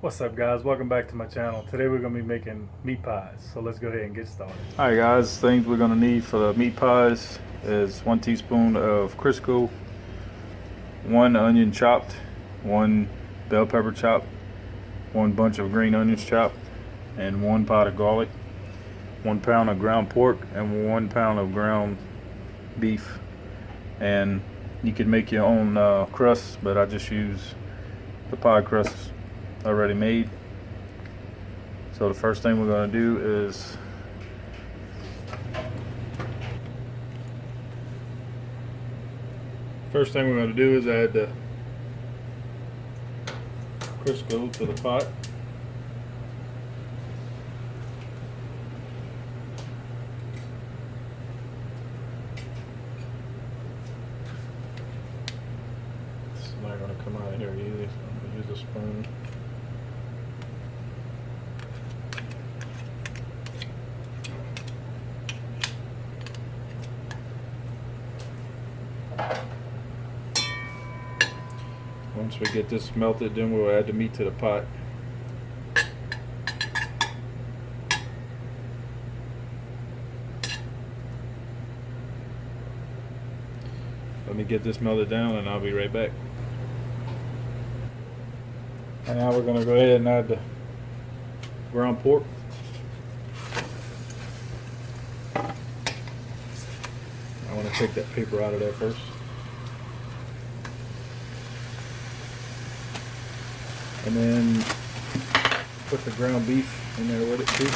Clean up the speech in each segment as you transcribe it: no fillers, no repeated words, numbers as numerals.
What's up, guys? Welcome back to my channel. Today we're going to be making meat pies, so let's go ahead and get started. Alright guys, things we're going to need for the meat pies is 1 teaspoon of Crisco, 1 onion chopped, 1 bell pepper chopped, 1 bunch of green onions chopped, and 1 pot of garlic, 1 pound of ground pork, and 1 pound of ground beef. And you can make your own crust, but I just use the pie crust already made. So the first thing we're going to do is add the Crisco to the pot. It's not going to come out here easy, so I'm going to use a spoon. Once we get this melted, then we'll add the meat to the pot. Let me get this melted down and I'll be right back. And now we're going to go ahead and add the ground pork. I want to take that paper out of there first. And then put the ground beef in there with it too.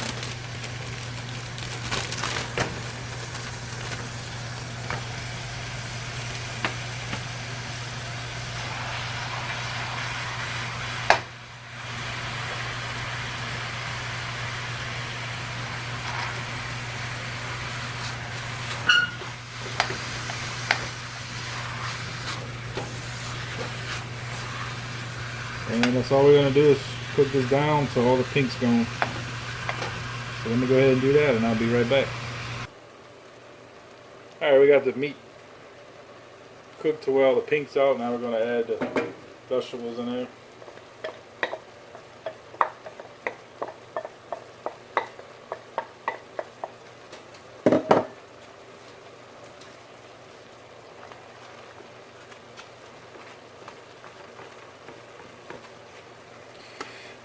And that's all we're going to do is cook this down till all the pink's gone. So let me go ahead and do that and I'll be right back. Alright, we got the meat cooked to where all the pink's out. Now we're going to add the vegetables in there.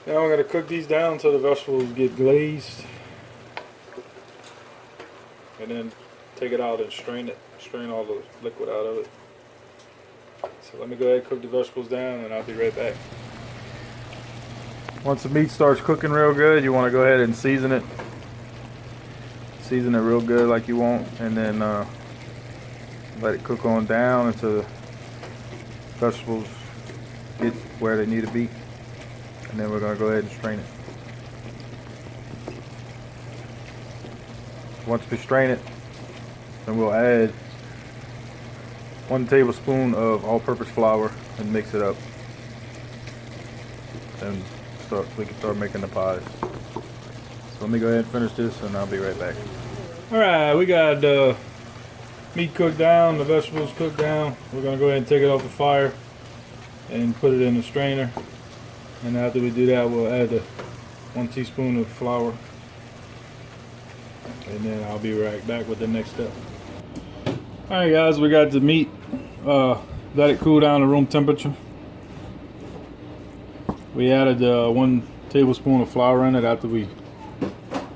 Now I'm going to cook these down until the vegetables get glazed, and then take it out and strain all the liquid out of it. So let me go ahead and cook the vegetables down and I'll be right back. Once the meat starts cooking real good, you want to go ahead and season it. Season it real good like you want, and then let it cook on down until the vegetables get where they need to be. And then we're going to go ahead and strain it. Once we strain it, then we'll add 1 tablespoon of all-purpose flour and mix it up. And we can start making the pies. So let me go ahead and finish this and I'll be right back. Alright, we got meat cooked down, the vegetables cooked down. We're going to go ahead and take it off the fire and put it in the strainer. And after we do that, we'll add the 1 teaspoon of flour. And then I'll be right back with the next step. Alright guys, we got the meat. Let it cool down to room temperature. We added 1 tablespoon of flour in it after we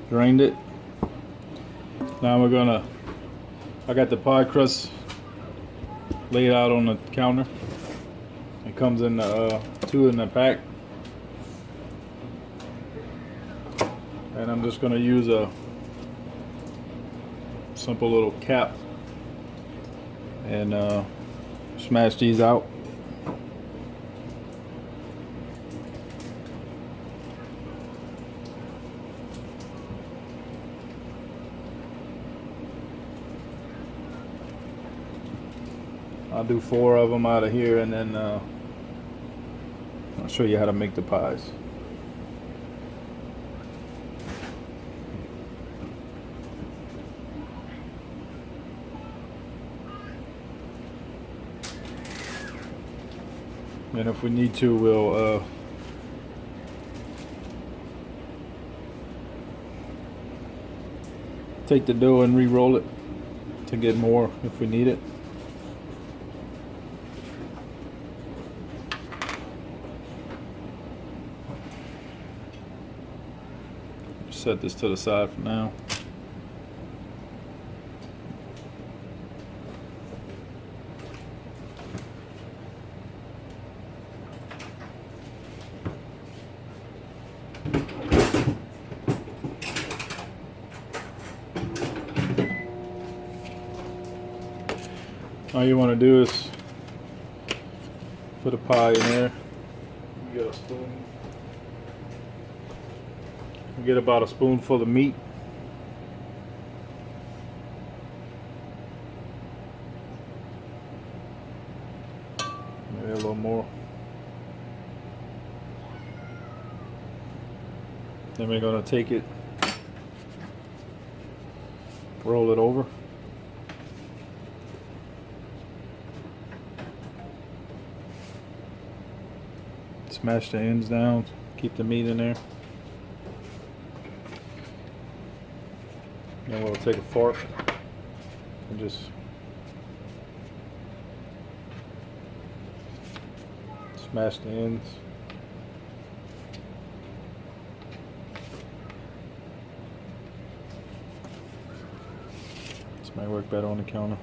drained it. Now I got the pie crust laid out on the counter. It comes in 2 in the pack. And I'm just going to use a simple little cap and smash these out. I'll do 4 of them out of here, and then I'll show you how to make the pies. And if we need to, we'll take the dough and re-roll it to get more if we need it. Set this to the side for now. All you want to do is put a pie in there. You get a spoon. You get about a spoonful of meat. Maybe a little more. Then we're going to take it, roll it over. Smash the ends down, keep the meat in there. Then we'll take a fork and just smash the ends. This might work better on the counter.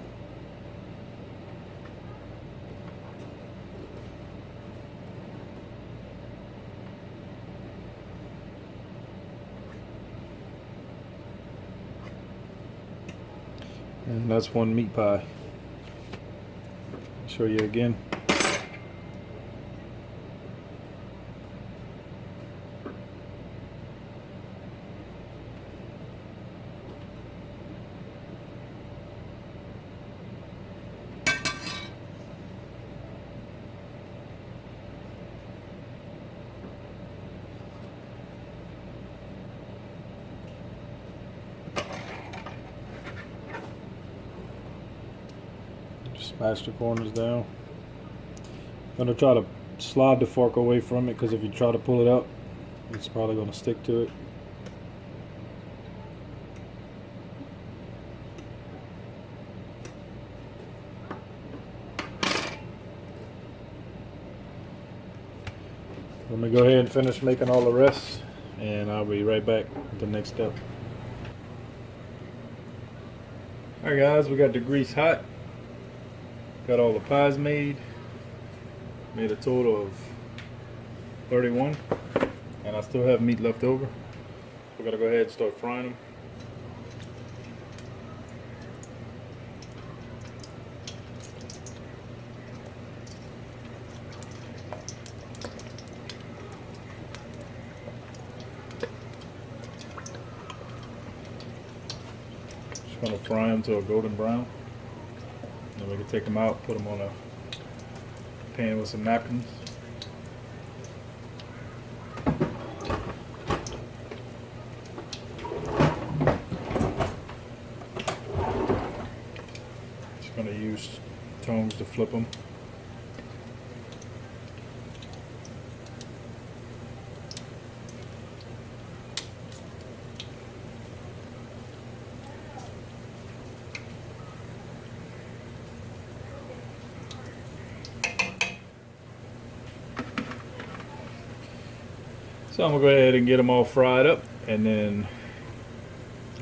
And that's one meat pie. I'll show you again. Smash the corners down. I'm gonna try to slide the fork away from it, because if you try to pull it up, it's probably gonna stick to it. Let me go ahead and finish making all the rest, and I'll be right back with the next step. Alright guys, we got the grease hot. Got all the pies made. Made a total of 31. And I still have meat left over. We're gonna go ahead and start frying them. Just gonna fry them to a golden brown. Then we can take them out, put them on a pan with some napkins. Just going to use tongs to flip them. So I'm going to go ahead and get them all fried up, and then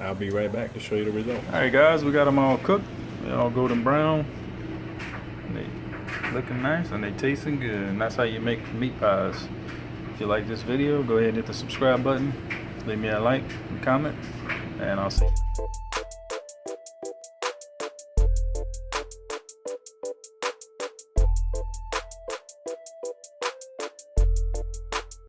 I'll be right back to show you the result. Alright guys, we got them all cooked. They're all golden brown. And they looking nice and they tasting good. And that's how you make meat pies. If you like this video, go ahead and hit the subscribe button. Leave me a like and comment. And I'll see you.